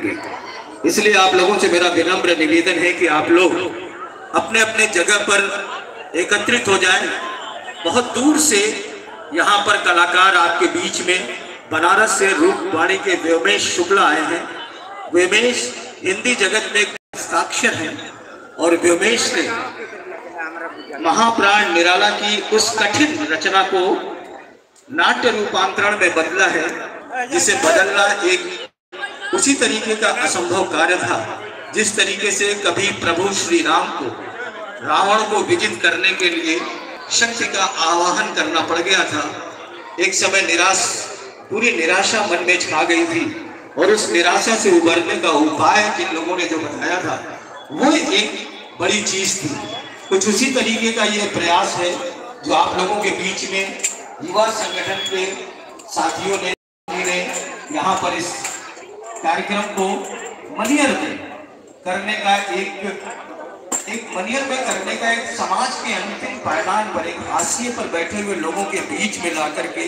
करेंगे। इसलिए आप लोगों से मेरा विनम्र निवेदन है कि आप लोग अपने अपने जगह पर एकत्रित हो जाएं। बहुत दूर से यहाँ पर कलाकार आपके बीच में बनारस से रूपवाणी के व्योमेश शुक्ला आए हैं। व्योमेश हिंदी जगत में हस्ताक्षर हैं और व्योमेश ने महाप्राण निराला की उस कठिन रचना को नाट्य रूपांतरण में बदला है, जिसे बदलना एक उसी तरीके का असंभव कार्य था जिस तरीके से कभी प्रभु श्री राम को रावण को विजित करने के लिए शक्ति का आवाहन करना पड़ गया था। एक समय पूरी निराशा मन में छा गई थी और उस निराशा से उबरने का उपाय जिन लोगों ने जो बताया था वो एक बड़ी चीज थी। कुछ उसी तरीके का ये प्रयास है जो आप लोगों के बीच में युवा संगठन के साथियों ने यहाँ पर इस कार्यक्रम को मनियर में करने का एक समाज के अंतिम पायदान पर एक हाशिए पर बैठे हुए लोगों के बीच में ला करके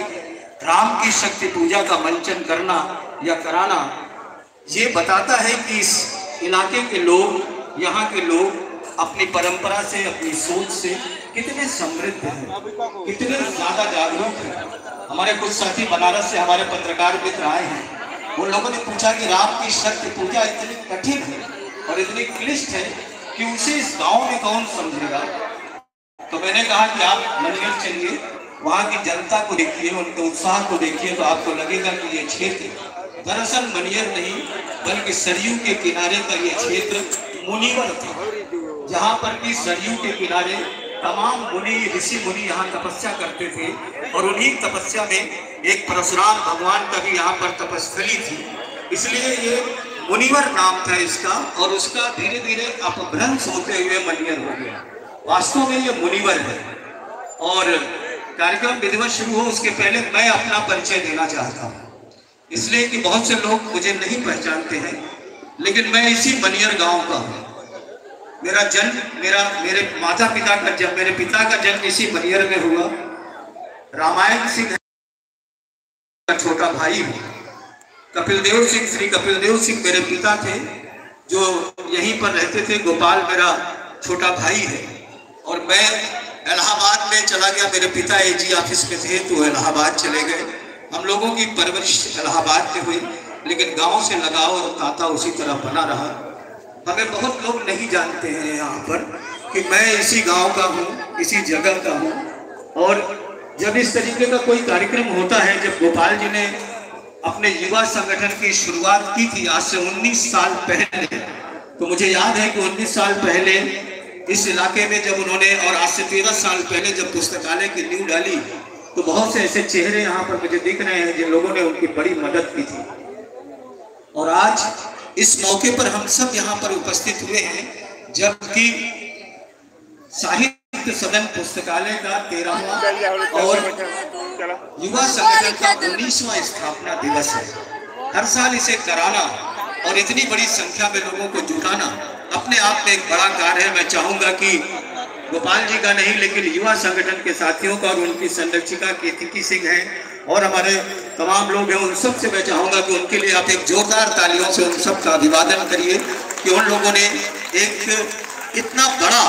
राम की शक्ति पूजा का मंचन करना या कराना, ये बताता है कि इस इलाके के लोग, यहाँ के लोग अपनी परंपरा से, अपनी सोच से कितने समृद्ध हैं, कितने ज्यादा जागरूक हैं। हमारे कुछ साथी बनारस से हमारे पत्रकार मित्र आए हैं, उन लोगों ने पूछा कि राम की शक्ति पूजा इतनी कठिन है और इतनी क्लिष्ट है कि उसे इस गांव में कौन समझेगा। तो मैंने कहा कि आप मनियर चलिए, वहाँ की जनता को देखिए, उनके उत्साह को देखिए, तो आपको लगेगा कि ये क्षेत्र दरअसल मनियर नहीं बल्कि सरयू के किनारे का ये क्षेत्र मुनिवर था, जहाँ पर कि सरयू के किनारे तमाम मुनि ऋषि मुनि यहाँ तपस्या करते थे और उन्हीं तपस्या में एक परशुराम भगवान का भी यहाँ पर तपस्या थी, इसलिए ये मुनिवर नाम था इसका और उसका धीरे धीरे अपभ्रंश होते हुए मनियर हो गया। वास्तव में ये मुनिवर है। और कार्यक्रम विधिवत शुरू हो उसके पहले मैं अपना परिचय देना चाहता हूँ, इसलिए कि बहुत से लोग मुझे नहीं पहचानते हैं, लेकिन मैं इसी मनियर गांव का हूँ। मेरा जन्म मेरे माता पिता का जन्म, मेरे पिता का जन्म इसी मनियर में हुआ। रामायण सिंह का छोटा भाई हूँ। कपिलदेव सिंह, श्री कपिलदेव सिंह मेरे पिता थे जो यहीं पर रहते थे। गोपाल मेरा छोटा भाई है और मैं इलाहाबाद में चला गया। मेरे पिता एजी ऑफिस में थे तो इलाहाबाद चले गए। हम लोगों की परवरिश इलाहाबाद में हुई, लेकिन गांव से लगाव और ताता उसी तरह बना रहा। हमें बहुत लोग नहीं जानते हैं यहाँ पर कि मैं इसी गांव का हूँ, इसी जगह का हूँ। और जब इस तरीके का कोई कार्यक्रम होता है, जब गोपाल जी ने अपने युवा संगठन की शुरुआत की थी आज से 19 साल पहले, तो मुझे याद है कि 19 साल पहले इस इलाके में जब उन्होंने, और आज से 13 साल पहले जब पुस्तकालय की नींव डाली, तो बहुत से ऐसे चेहरे यहाँ पर मुझे दिख रहे हैं जिन लोगों ने उनकी बड़ी मदद की थी। और आज इस मौके पर हम सब यहाँ पर उपस्थित हुए हैं जबकि साहित्य सदन पुस्तकालय का 13वां और युवा संगठन का 19वां स्थापना दिवस है। हर साल इसे कराना और इतनी बड़ी संख्या में लोगों को जुटाना अपने आप में एक बड़ा कार्य है। मैं चाहूंगा कि गोपाल जी का नहीं लेकिन युवा संगठन के साथियों का और उनकी संरक्षिका केतिकी सिंह है और हमारे तमाम लोग हैं, उन सब से मैं चाहूंगा कि उनके लिए आप एक जोरदार तालियों से उन सब का अभिवादन करिए कि उन लोगों ने एक इतना बड़ा